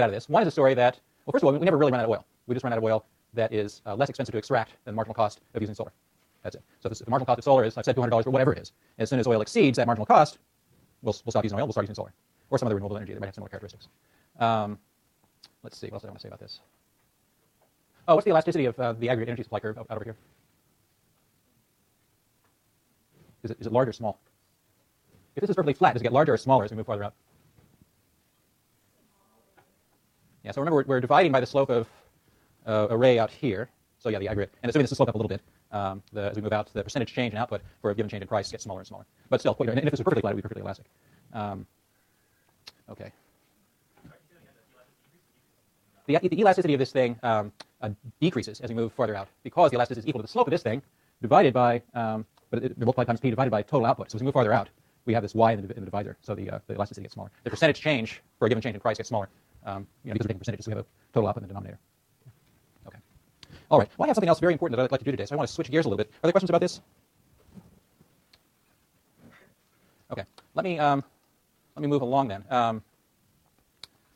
out of this. One is a story that, well, first of all, we never really run out of oil. We just run out of oil that is less expensive to extract than the marginal cost of using solar. That's it. So if the marginal cost of solar is, I've said $200 or whatever it is. As soon as oil exceeds that marginal cost, we'll stop using oil, we'll start using solar. Or some other renewable energy that might have similar characteristics. Let's see, what else do I want to say about this? Oh, what's the elasticity of the aggregate energy supply curve out over here? Is it large or small? If this is perfectly flat, does it get larger or smaller as we move farther up? Yeah, so remember, we're dividing by the slope of a ray out here. So yeah, the aggregate. And assuming this is sloped up a little bit, as we move out, the percentage change in output for a given change in price gets smaller and smaller. But still, and if this was perfectly flat, it would be perfectly elastic. Okay. The elasticity of this thing decreases as we move farther out because the elasticity is equal to the slope of this thing divided by, multiplied times p divided by total output. So as we move farther out, we have this y in the divisor, so the elasticity gets smaller. The percentage change for a given change in price gets smaller, because we're taking percentages, so we have a total output in the denominator. Okay. All right. Well, I have something else very important that I'd like to do today, so I want to switch gears a little bit. Are there questions about this? Okay. Let me move along then.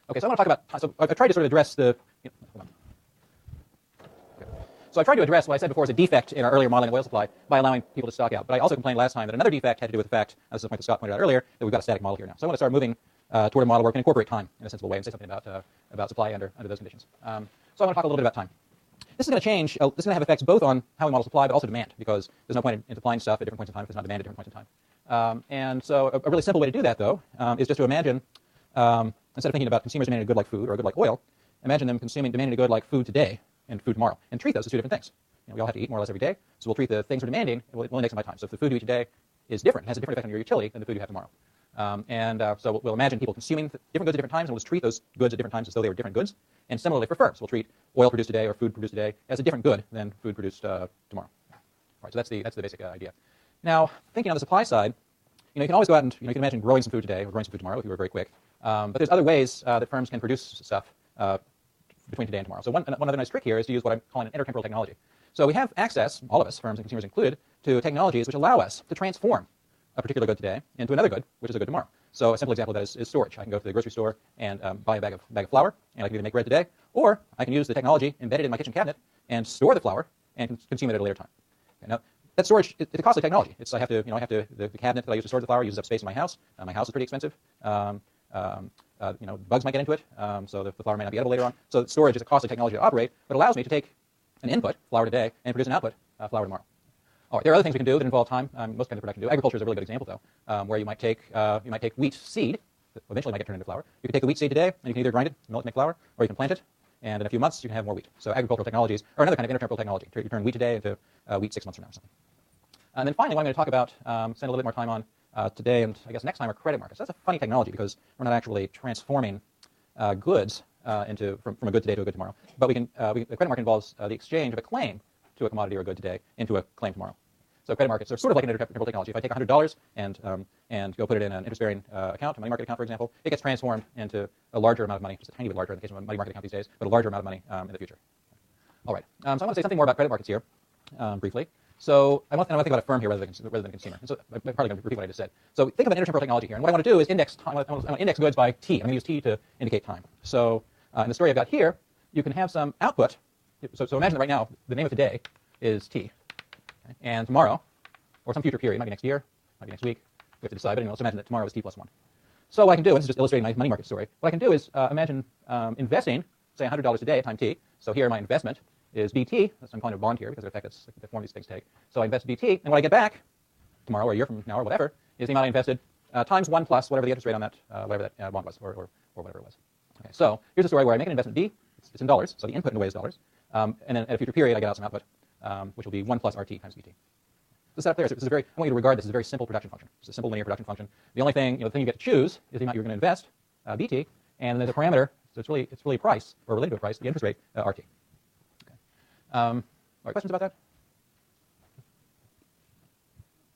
Okay, so I want to talk about. So I tried to sort of address the. Hold on. Okay. So I tried to address what I said before as a defect in our earlier modeling of oil supply by allowing people to stock out. But I also complained last time that another defect had to do with the fact, as the point that Scott pointed out earlier, that we've got a static model here now. So I want to start moving toward a model where we can incorporate time in a sensible way and say something about supply under those conditions. So I want to talk a little bit about time. This is going to change. This is going to have effects both on how we model supply, but also demand, because there's no point in supplying stuff at different points in time if it's not demanded at different points in time. And so a really simple way to do that, though, is just to imagine, instead of thinking about consumers demanding a good like food or a good like oil, imagine them demanding a good like food today and food tomorrow, and treat those as two different things. We all have to eat more or less every day, so we'll treat the things we're demanding, we'll index them by time. So if the food you eat today is different, has a different effect on your utility than the food you have tomorrow. So we'll imagine people consuming different goods at different times, and we'll just treat those goods at different times as though they were different goods. And similarly for firms, we'll treat oil produced today or food produced today as a different good than food produced tomorrow. All right, so that's the basic idea. Now, thinking on the supply side, you can always go out and you can imagine growing some food today or growing some food tomorrow if you were very quick. But there's other ways that firms can produce stuff between today and tomorrow. So one other nice trick here is to use what I'm calling an intertemporal technology. So we have access, all of us, firms and consumers included, to technologies which allow us to transform a particular good today into another good, which is a good tomorrow. So a simple example of that is storage. I can go to the grocery store and buy a bag of flour, and I can either make bread today, or I can use the technology embedded in my kitchen cabinet and store the flour and consume it at a later time. Okay, now, that storage, it's a costly technology. The cabinet that I use to store the flour uses up space in my house. My house is pretty expensive. Bugs might get into it, so the flour may not be edible later on. So storage is a costly technology to operate, but allows me to take an input, flour today, and produce an output, flour tomorrow. All right, there are other things we can do that involve time. Most kinds of production do. Agriculture is a really good example, though, where you might take wheat seed that eventually might get turned into flour. You can take the wheat seed today, and you can either grind it, mill it, make flour, or you can plant it, and in a few months you can have more wheat. So agricultural technologies are another kind of intertemporal technology. You turn wheat today into wheat 6 months from now or something. And then finally, what I'm going to talk about, spend a little bit more time on today, and I guess next time, are credit markets. That's a funny technology because we're not actually transforming goods from a good today to a good tomorrow. But the credit market involves the exchange of a claim to a commodity or a good today into a claim tomorrow. So credit markets are sort of like an intertemporal technology. If I take $100 and go put it in an interest-bearing account, a money market account, for example, it gets transformed into a larger amount of money, just a tiny bit larger in the case of a money market account these days, but a larger amount of money in the future. All right. So I want to say something more about credit markets here, briefly. So I want to think about a firm here rather than a consumer. And so I'm probably going to repeat what I just said. So think of an intertemporal technology here. And what I want to do is index time. I want to index goods by t. I'm going to use t to indicate time. So in the story I've got here, you can have some output. So imagine that right now, the name of today is t. Okay? And tomorrow, or some future period, might be next year, might be next week, we have to decide. But anyway, let's imagine that tomorrow is t plus 1. So what I can do, and this is just illustrating my money market story, what I can do is imagine investing, say, $100 a day at time t. So here my investment is BT. That's I'm calling it a bond here because of the effect that's the form these things take. So I invest BT, and what I get back tomorrow or a year from now or whatever is the amount I invested times 1 plus whatever the interest rate on that bond was or whatever it was. Okay, so here's a story where I make an investment B. It's in dollars, so the input in a way is dollars. And then at a future period, I get out some output, which will be 1 plus RT times BT. The setup there is I want you to regard this as a very simple production function. It's a simple linear production function. The only thing, the thing you get to choose is the amount you're going to invest, BT, and then the parameter. So it's really a price or related to a price, the interest rate, RT. All right, questions about that?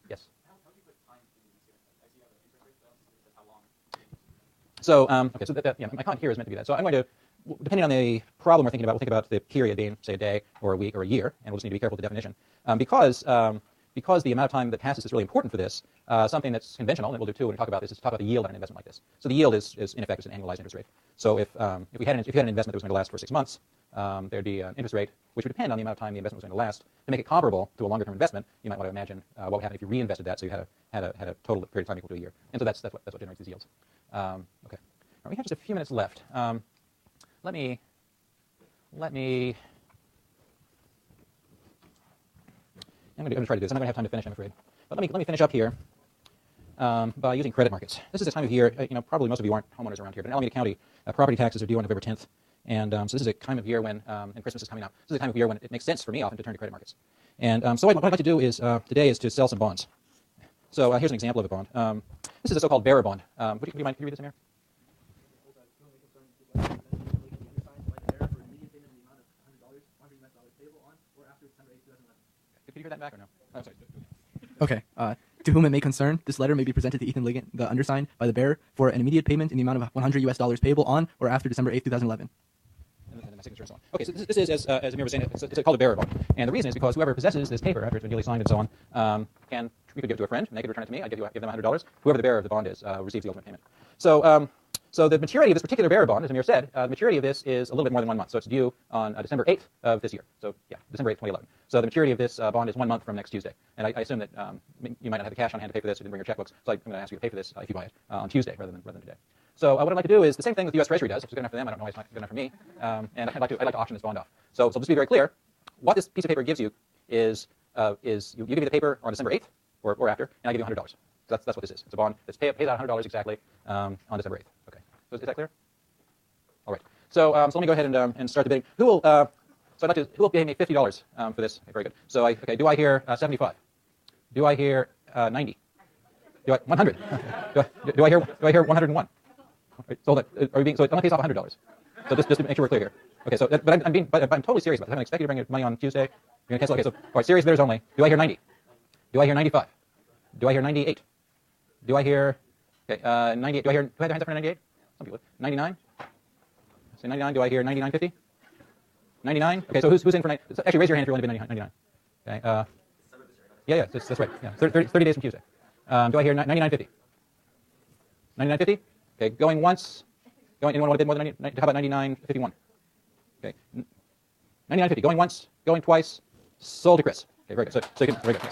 Yes. How do you put time in this here? I see you have an interest rate, so how long? So okay, so my comment here is meant to be that. So I'm going to, depending on the problem we're thinking about, we'll think about the period being, say, a day or a week or a year, and we'll just need to be careful with the definition, because because the amount of time that passes is really important for this, something that's conventional, and we'll do too when we talk about this, is to talk about the yield on an investment like this. So the yield is in effect, is an annualized interest rate. So if you had an investment that was going to last for 6 months, there'd be an interest rate which would depend on the amount of time the investment was going to last. To make it comparable to a longer term investment, you might want to imagine what would happen if you reinvested that, so you had a total period of time equal to a year. And so that's what generates these yields. Okay. All right, we have just a few minutes left. Let me. I'm going to try to do this. I'm not going to have time to finish, I'm afraid. But let me finish up here by using credit markets. This is a time of year, probably most of you aren't homeowners around here, but in Alameda County, property taxes are due on November 10th. And so this is a time of year when, and Christmas is coming up, this is a time of year when it makes sense for me often to turn to credit markets. And so what I'd like to do is, today is to sell some bonds. So here's an example of a bond. This is a so-called bearer bond. Would you mind, can you read this, Amir? Could you hear that back or no? Oh, sorry. Okay. To whom it may concern, this letter may be presented to Ethan Liggett, the undersigned, by the bearer for an immediate payment in the amount of $100 payable on or after December 8th, 2011. And then my signature and so on. Okay, so this is, as Amir was saying, it's called a bearer bond. And the reason is because whoever possesses this paper after it's been duly signed and so on, you could give it to a friend, and they could return it to me. I give them $100. Whoever the bearer of the bond is receives the ultimate payment. So the maturity of this particular bearer bond, as Amir said, the maturity of this is a little bit more than 1 month. So it's due on December 8th of this year. So yeah, December 8th, 2011. So the maturity of this bond is 1 month from next Tuesday. And I assume that you might not have the cash on hand to pay for this. You didn't bring your checkbooks. So I'm going to ask you to pay for this if you buy it on Tuesday rather than today. So what I'd like to do is the same thing that the U.S. Treasury does, which is good enough for them. I don't know why it's not good enough for me. And I'd like to auction this bond off. So just to be very clear, what this piece of paper gives you is you give me the paper on December 8th or after, and I give you $100. So that's what this is. It's a bond that pays out $100 exactly on December 8th. Okay. So is that clear? All right. So let me go ahead and start the bidding. Who will pay me $50 for this? Okay, very good. So do I hear 75? Do I hear 90? Do I 100? do I hear 101? Right, so it only pays off $100. So just to make sure we're clear here. Okay. So but I'm totally serious about this. I expect you to bring your money on Tuesday. You're gonna cancel. Okay. So all right, serious bidders only. Do I hear 90? Do I hear 95? Do I hear 98? Do I hear 98? Do I have their hands up for 98? Some people. 99? Say 99. Do I hear 99.50? 99? Okay, so who's in for 90? Actually, raise your hand if you're willing to bid 99. Okay. Yeah, that's right. Yeah, 30 days from Tuesday. Do I hear 99.50? 99.50? Okay, going once. Anyone want to bid more than 90? How about 99.51? Okay. 99.50. Going once. Going twice. Sold to Chris. Okay, very good. So you can, very good.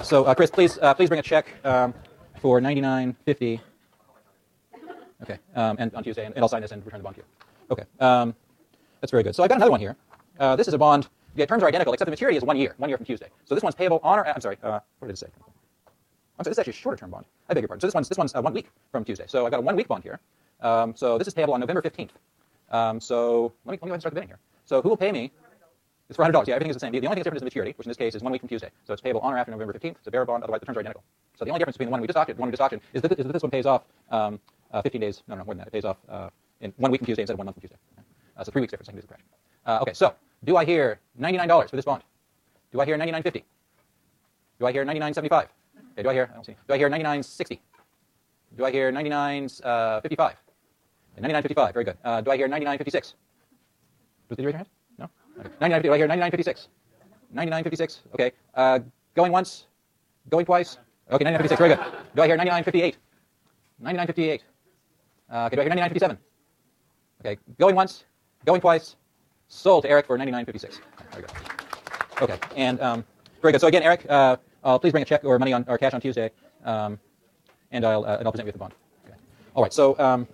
So Chris, please bring a check for 99.50. Okay, and on Tuesday, and I'll sign this and return the bond to you. Okay, that's very good. So I've got another one here. This is a bond. The terms are identical, except the maturity is 1 year. 1 year from Tuesday. So this one's payable on or I'm sorry. What did it say? I'm sorry. This is actually a shorter term bond. I beg your pardon. So this one's 1 week from Tuesday. So I've got a 1 week bond here. So this is payable on November 15th. So let me go ahead and start the bidding here. So who will pay me? It's for $100. Yeah, everything is the same. The only thing that's different is the maturity, which in this case is 1 week from Tuesday. So it's payable on or after November 15th. It's a bearer bond. Otherwise, the terms are identical. So the only difference between the one we just auctioned is that this one pays off 15 days. No, more than that. It pays off in 1 week from Tuesday instead of 1 month from Tuesday. So 3 weeks difference. I can do the crash. Okay, so do I hear $99 for this bond? Do I hear $99.50? Do I hear $99.75? Okay, do I hear? I don't see. Do I hear $99.60? Do I hear $99.55? $99.55. Very good. Do I hear $99.56? Did you raise your hand? No. Okay. $99.50. Do I hear $99.56? $99.56. Okay. Going once. Going twice. Okay. $99.56. Very good. Do I hear $99.58? $99.58. Okay. Do I hear $99.57? Okay. Going once. Going twice. Sold to Eric for $99.56. Very good. Okay. And very good. So again, Eric, please bring a check or money or cash on Tuesday, and I'll present you with the bond. Okay. All right. So.